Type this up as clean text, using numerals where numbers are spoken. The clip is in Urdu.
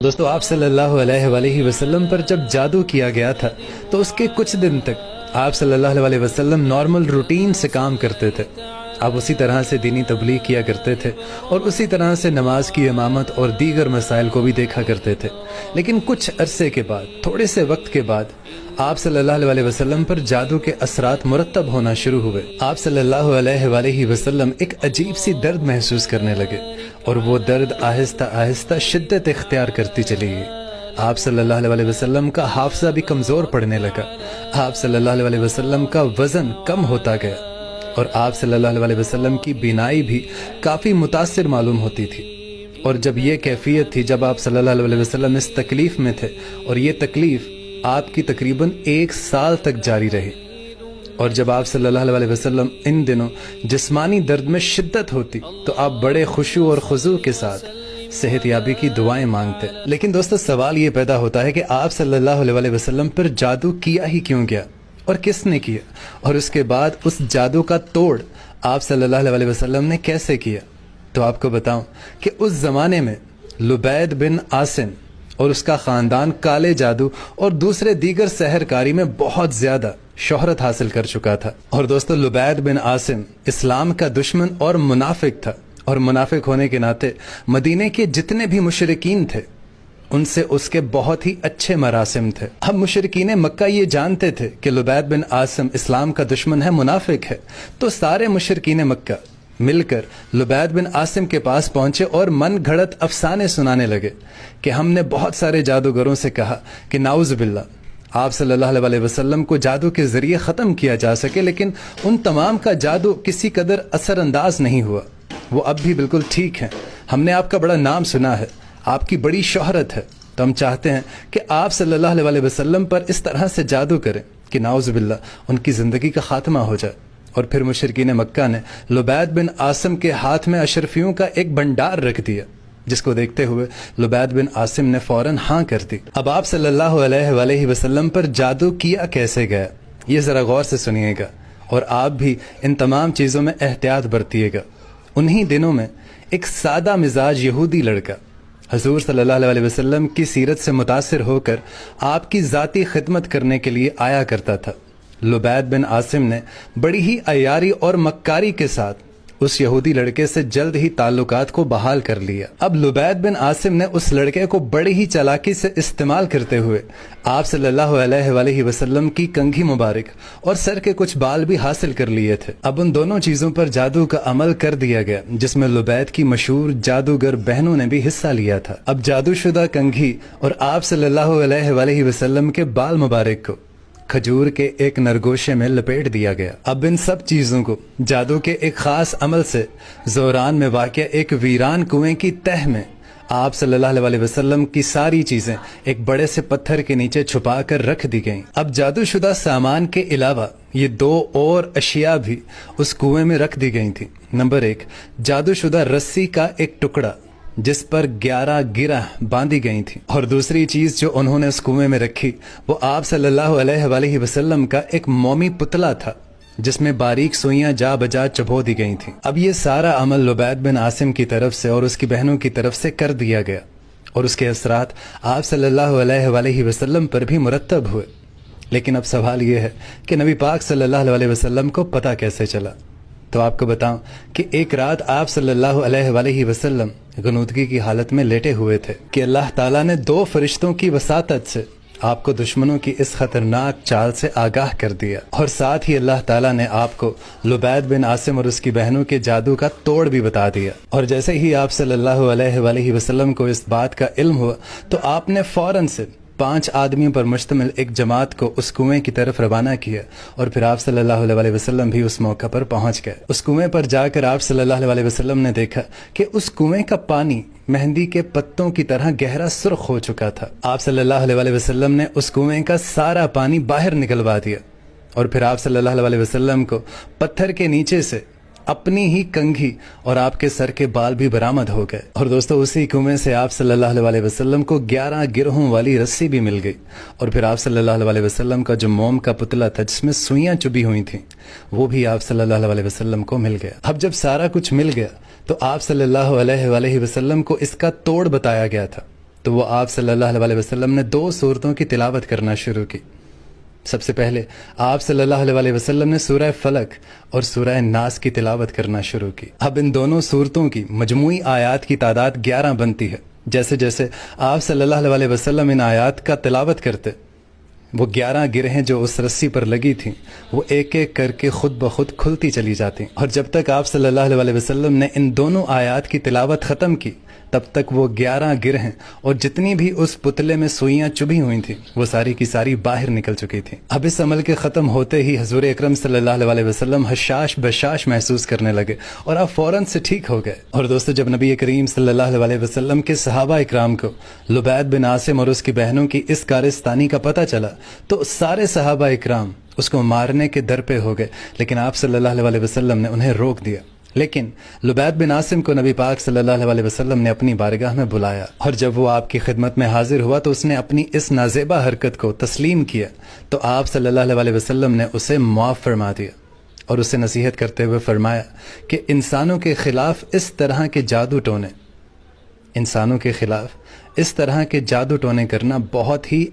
دوستو آپ صلی اللہ علیہ وآلہ وسلم پر جب جادو کیا گیا تھا تو اس کے کچھ دن تک آپ صلی اللہ علیہ وسلم نارمل روٹین سے کام کرتے تھے۔ آپ اسی طرح سے دینی تبلیغ کیا کرتے تھے اور اسی طرح سے نماز کی امامت اور دیگر مسائل کو بھی دیکھا کرتے تھے، لیکن کچھ عرصے کے بعد، تھوڑے سے وقت کے بعد آپ صلی اللہ علیہ وسلم پر جادو کے اثرات مرتب ہونا شروع ہوئے۔ آپ صلی اللہ علیہ وآلہ وسلم ایک عجیب سی درد محسوس کرنے لگے اور وہ درد آہستہ آہستہ شدت اختیار کرتی چلی گئی۔ آپ صلی اللہ علیہ وسلم کا حافظہ بھی کمزور پڑنے لگا، آپ صلی اللہ علیہ وسلم کا وزن کم ہوتا گیا اور آپ صلی اللہ علیہ وسلم کی بینائی بھی کافی متاثر معلوم ہوتی تھی۔ اور جب یہ کیفیت تھی، جب آپ صلی اللہ علیہ وسلم اس تکلیف میں تھے اور یہ تکلیف آپ کی تقریباً 1 سال تک جاری رہی، اور جب آپ صلی اللہ علیہ وسلم ان دنوں جسمانی درد میں شدت ہوتی تو آپ بڑے خشوع اور خضوع کے ساتھ صحت یابی کی دعائیں مانگتے۔ لیکن دوستو سوال یہ پیدا ہوتا ہے کہ آپ صلی اللہ علیہ وسلم پر جادو کیا ہی کیوں گیا اور کس نے کیا، اور اس کے بعد اس جادو کا توڑ آپ صلی اللہ علیہ وسلم نے کیسے کیا؟ تو آپ کو بتاؤں کہ اس زمانے میں لبید بن عاصم اور اس کا خاندان کالے جادو اور دوسرے دیگر سحر کاری میں بہت زیادہ شہرت حاصل کر چکا تھا۔ اور دوستو لبید بن عاصم اسلام کا دشمن اور منافق تھا، اور منافق ہونے کے ناطے مدینے کے جتنے بھی مشرکین تھے ان سے اس کے بہت ہی اچھے مراسم تھے۔ اب مشرکین مکہ یہ جانتے تھے کہ لبید بن عاصم اسلام کا دشمن ہے، منافق ہے، تو سارے مشرکین مکہ مل کر لبید بن عاصم کے پاس پہنچے اور من گھڑت افسانے سنانے لگے کہ ہم نے بہت سارے جادوگروں سے کہا کہ نعوذ باللہ آپ صلی اللہ علیہ وسلم کو جادو کے ذریعے ختم کیا جا سکے، لیکن ان تمام کا جادو کسی قدر اثر انداز نہیں ہوا، وہ اب بھی بالکل ٹھیک ہیں۔ ہم نے آپ کا بڑا نام سنا ہے، آپ کی بڑی شہرت ہے، تو ہم چاہتے ہیں کہ آپ صلی اللہ علیہ وسلم پر اس طرح سے جادو کریں کہ نعوذ باللہ ان کی زندگی کا خاتمہ ہو جائے۔ اور پھر مشرکین مکہ نے لبید بن عاصم کے ہاتھ میں اشرفیوں کا ایک بھنڈار رکھ دیا، جس کو دیکھتے ہوئے لبید بن عاصم نے فوراً ہاں کر دی۔ اب آپ صلی اللہ علیہ وآلہ وسلم پر جادو کیا کیسے گیا، یہ ذرا غور سے سنیے گا، اور آپ بھی ان تمام چیزوں میں احتیاط برتیے گا۔ انہی دنوں میں ایک سادہ مزاج یہودی لڑکا حضور صلی اللہ علیہ وسلم کی سیرت سے متاثر ہو کر آپ کی ذاتی خدمت کرنے کے لیے آیا کرتا تھا۔ لبید بن عاصم نے بڑی ہی عیاری اور مکاری کے ساتھ اس یہودی لڑکے سے جلد ہی تعلقات کو بحال کر لیا۔ اب لبید بن عاصم نے اس لڑکے کو بڑی ہی چالاکی سے استعمال کرتے ہوئے آپ صلی اللہ علیہ وآلہ وسلم کی کنگھی مبارک اور سر کے کچھ بال بھی حاصل کر لیے تھے۔ اب ان دونوں چیزوں پر جادو کا عمل کر دیا گیا، جس میں لبید کی مشہور جادوگر بہنوں نے بھی حصہ لیا تھا۔ اب جادو شدہ کنگھی اور آپ صلی اللہ علیہ وآلہ وسلم کے بال مبارک کو کھجور کے ایک نرگوشے میں لپیٹ دیا گیا۔ اب ان سب چیزوں کو جادو کے ایک خاص عمل سے زوران میں واقع ایک ویران کنویں کی تہ میں آپ صلی اللہ علیہ وسلم کی ساری چیزیں ایک بڑے سے پتھر کے نیچے چھپا کر رکھ دی گئیں۔ اب جادو شدہ سامان کے علاوہ یہ 2 اور اشیاء بھی اس کنویں میں رکھ دی گئی تھیں۔ نمبر 1، جادو شدہ رسی کا ایک ٹکڑا جس پر 11 گرہ باندھی گئی تھیں، اور دوسری چیز جو انہوں نے اس کنویں میں رکھی وہ آپ صلی اللہ علیہ وآلہ وسلم کا ایک مومی پتلا تھا، جس میں باریک سوئیاں جا بجا چبھو دی گئی تھیں۔ اب یہ سارا عمل لبید بن عاصم کی طرف سے اور اس کی بہنوں کی طرف سے کر دیا گیا، اور اس کے اثرات آپ صلی اللہ علیہ وآلہ وسلم پر بھی مرتب ہوئے۔ لیکن اب سوال یہ ہے کہ نبی پاک صلی اللہ علیہ وسلم کو پتہ کیسے چلا؟ تو آپ کو بتاؤں کہ ایک رات آپ صلی اللہ علیہ وآلہ وسلم غنودگی کی حالت میں لیٹے ہوئے تھے کہ اللہ تعالیٰ نے 2 فرشتوں کی وساطت سے آپ کو دشمنوں کی اس خطرناک چال سے آگاہ کر دیا، اور ساتھ ہی اللہ تعالیٰ نے آپ کو لبید بن عاصم اور اس کی بہنوں کے جادو کا توڑ بھی بتا دیا۔ اور جیسے ہی آپ صلی اللہ علیہ وآلہ وسلم کو اس بات کا علم ہوا تو آپ نے فوراً سے 5 آدمیوں پر مشتمل ایک جماعت کو اس کنویں کی طرف روانہ کیا، اور پھر آپ صلی اللہ علیہ وسلم بھی اس موقع پر پہنچ گئے۔ اس کنویں پر جا کر آپ صلی اللہ علیہ وسلم نے دیکھا کہ اس کنویں کا پانی مہندی کے پتوں کی طرح گہرا سرخ ہو چکا تھا۔ آپ صلی اللہ علیہ وسلم نے اس کنویں کا سارا پانی باہر نکلوا دیا، اور پھر آپ صلی اللہ علیہ وسلم کو پتھر کے نیچے سے اپنی ہی کنگھی اور آپ کے سر کے بال بھی برآمد ہو گئے۔ اور دوستو اسی کنویں سے آپ صلی اللہ علیہ وسلم کو 11 گرہوں والی رسی بھی مل گئی، اور پھر آپ صلی اللہ علیہ وسلم کا جو موم کا پتلا تھا جس میں سوئیاں چبھی ہوئی تھیں وہ بھی آپ صلی اللہ علیہ وسلم کو مل گیا۔ اب جب سارا کچھ مل گیا تو آپ صلی اللہ علیہ وسلم کو اس کا توڑ بتایا گیا تھا، تو وہ آپ صلی اللہ علیہ وسلم نے 2 صورتوں کی تلاوت کرنا شروع کی۔ سب سے پہلے آپ صلی اللہ علیہ وسلم نے سورہ فلق اور سورہ ناس کی تلاوت کرنا شروع کی۔ اب ان دونوں صورتوں کی مجموعی آیات کی تعداد 11 بنتی ہے۔ جیسے جیسے آپ صلی اللہ علیہ وسلم ان آیات کا تلاوت کرتے، وہ 11 گرہیں جو اس رسی پر لگی تھیں وہ ایک ایک کر کے خود بخود کھلتی چلی جاتی، اور جب تک آپ صلی اللہ علیہ وسلم نے ان دونوں آیات کی تلاوت ختم کی تب تک وہ 11 گرہیں اور جتنی بھی اس پتلے میں سوئیاں چبھی ہوئی تھیں وہ ساری کی ساری باہر نکل چکی تھیں۔ اب اس عمل کے ختم ہوتے ہی حضور اکرم صلی اللہ علیہ وسلم حشاش بشاش محسوس کرنے لگے اور آپ فوراً سے ٹھیک ہو گئے۔ اور دوستو، جب نبی کریم صلی اللہ علیہ وسلم کے صحابہ اکرام کو لبید بن عاصم اور اس کی بہنوں کی اس کارستانی کا پتہ چلا تو سارے صحابہ اکرام اس کو مارنے کے در پہ ہو گئے، لیکن آپ صلی اللہ علیہ وسلم نے انہیں روک دیا۔ لیکن لبید بن عاصم کو نبی پاک صلی اللہ علیہ وسلم نے اپنی بارگاہ میں بلایا، اور جب وہ آپ کی خدمت میں حاضر ہوا تو اس نے اپنی اس نازیبہ حرکت کو تسلیم کیا تو آپ صلی اللہ علیہ وسلم نے اسے معاف فرما دیا اور اسے نصیحت کرتے ہوئے فرمایا کہ انسانوں کے خلاف اس طرح کے جادو ٹونے کرنا بہت ہی